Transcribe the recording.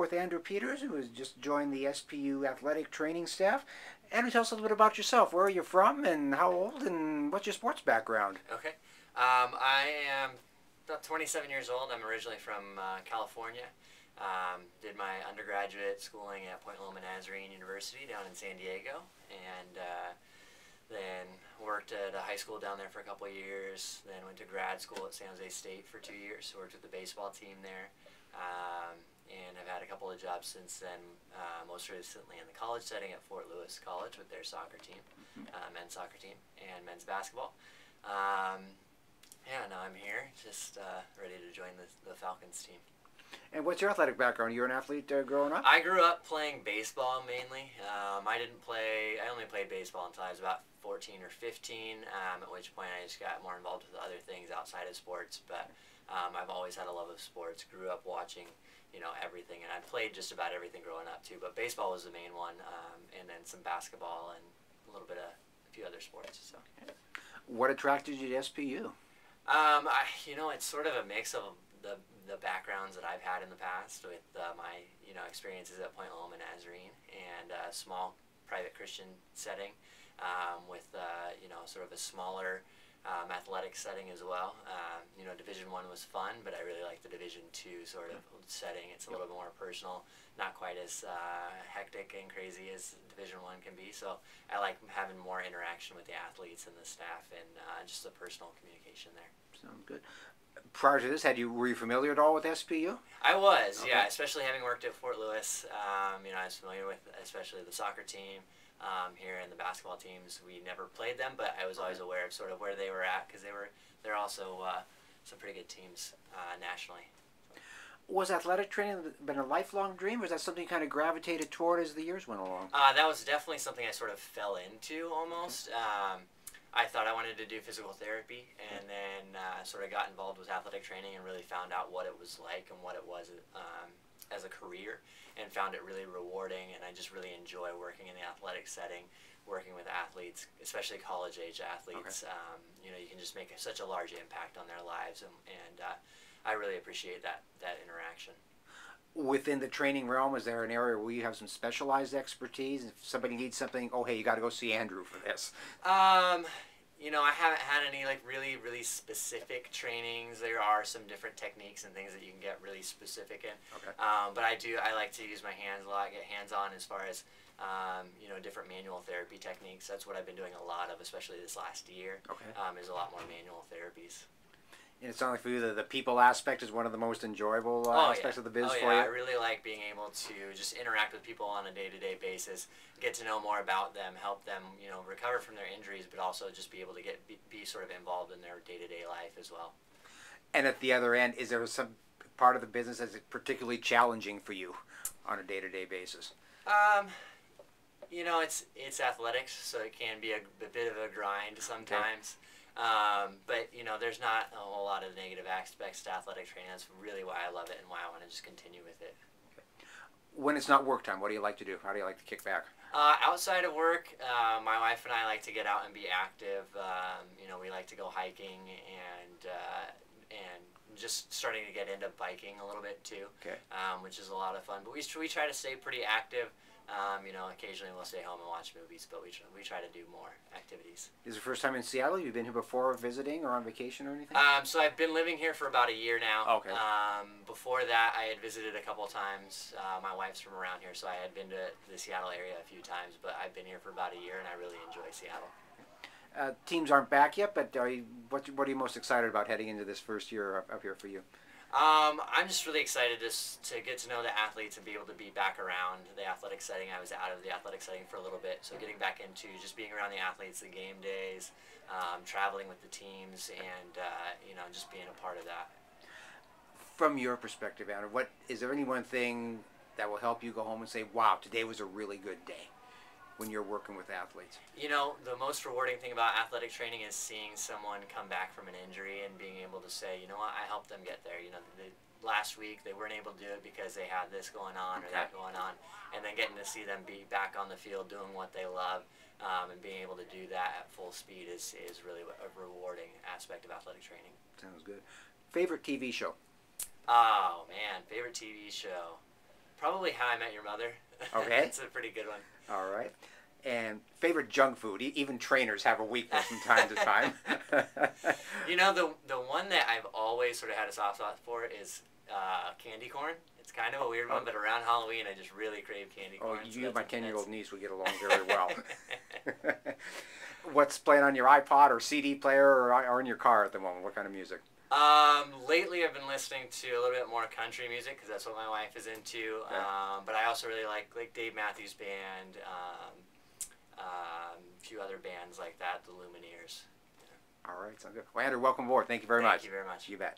with Andrew Peters, who has just joined the SPU athletic training staff. Andrew, tell us a little bit about yourself. Where are you from, and how old, and what's your sports background? Okay. I am about 27 years old. I'm originally from California. Did my undergraduate schooling at Point Loma Nazarene University down in San Diego, and then worked at a high school down there for a couple of years. Then went to grad school at San Jose State for 2 years. Worked with the baseball team there, and I've had a couple of jobs since then. Most recently in the college setting at Fort Lewis College with their soccer team, men's soccer team, and men's basketball. Yeah, now I'm here, just ready to join the Falcons team. And what's your athletic background? You were an athlete growing up? I grew up playing baseball mainly. I only played baseball until I was about 14 or 15, at which point I just got more involved with other things outside of sports. But I've always had a love of sports. Grew up watching, everything, and I played just about everything growing up too. But baseball was the main one, and then some basketball and a few other sports. So. What attracted you to SPU? It's sort of a mix of the backgrounds that I've had in the past with my experiences at Point Loma Nazarene and a small private Christian setting with sort of a smaller athletic setting as well. Division I was fun, but I really like the Division II sort of setting. It's a little bit more personal, not quite as hectic and crazy as Division I can be. So I like having more interaction with the athletes and the staff and just the personal communication there. Sounds good. Prior to this, were you familiar at all with SPU? I was, okay. Yeah, especially having worked at Fort Lewis. I was familiar with especially the soccer team here and the basketball teams. We never played them, but I was always aware of sort of where they were at because they're also some pretty good teams nationally. Was athletic training been a lifelong dream, or was that something you kind of gravitated toward as the years went along? That was definitely something I sort of fell into almost. Okay. I thought I wanted to do physical therapy, and then sort of got involved with athletic training and really found out what it was like and what it was as a career, and found it really rewarding. And I just really enjoy working in the athletic setting, working with athletes, especially college-age athletes. Okay. You can just make such a large impact on their lives, and I really appreciate that interaction. Within the training realm, is there an area where you have some specialized expertise? If somebody needs something, oh, hey, you got to go see Andrew for this. I haven't had any really specific trainings. There are some different techniques and things that you can get really specific in. Okay. But I like to use my hands a lot, get hands-on as far as different manual therapy techniques. That's what I've been doing a lot of, especially this last year. Okay. Is a lot more manual therapies. And it sounds like for you the people aspect is one of the most enjoyable aspects of the biz for you? I really like being able to just interact with people on a day-to-day basis, get to know more about them, help them recover from their injuries, but also just be able to be sort of involved in their day-to-day life as well. And at the other end, is there some part of the business that's particularly challenging for you on a day-to-day basis? It's athletics, so it can be a bit of a grind sometimes. Okay. But there's not a whole lot of negative aspects to athletic training. That's really why I love it and why I want to just continue with it. Okay. When it's not work time, what do you like to do? How do you like to kick back? Outside of work, my wife and I like to get out and be active. We like to go hiking and just starting to get into biking a little bit too, okay. Which is a lot of fun. But we try to stay pretty active. Occasionally we'll stay home and watch movies, but we try to do more activities. Is it your first time in Seattle? You've been here before visiting or on vacation or anything? So I've been living here for about a year now. Okay. Before that, I had visited a couple times. My wife's from around here, so I had been to the Seattle area a few times, but I've been here for about a year, and I really enjoy Seattle. Teams aren't back yet, but what are you most excited about heading into this first year up here for you? I'm just really excited to get to know the athletes and be able to be back around the athletic setting. I was out of the athletic setting for a little bit, so getting back into just being around the athletes, the game days, traveling with the teams, and just being a part of that. From your perspective, Andrew, is there any one thing that will help you go home and say, wow, today was a really good day when you're working with athletes? The most rewarding thing about athletic training is seeing someone come back from an injury and being able to say, you know what, I helped them get there. Last week they weren't able to do it because they had this going on or that going on, and then getting to see them be back on the field doing what they love, and being able to do that at full speed is really a rewarding aspect of athletic training. Sounds good. Favorite TV show? Oh man, favorite TV show. Probably How I Met Your Mother. Okay. It's a pretty good one. All right. And favorite junk food? Even trainers have a weakness from time to time. You know, the one that I've always sort of had a soft spot for is candy corn. It's kind of a weird one, but around Halloween, I just really crave candy corn. Oh, you and my 10-year-old niece would get along very well. What's playing on your iPod or CD player or in your car at the moment? What kind of music? Lately I've been listening to a little bit more country music because that's what my wife is into. Yeah. But I also really like Dave Matthews Band, a few other bands like that, the Lumineers. All right, sounds good. Well, Andrew, welcome aboard. Thank you very much. Thank you very much. You bet.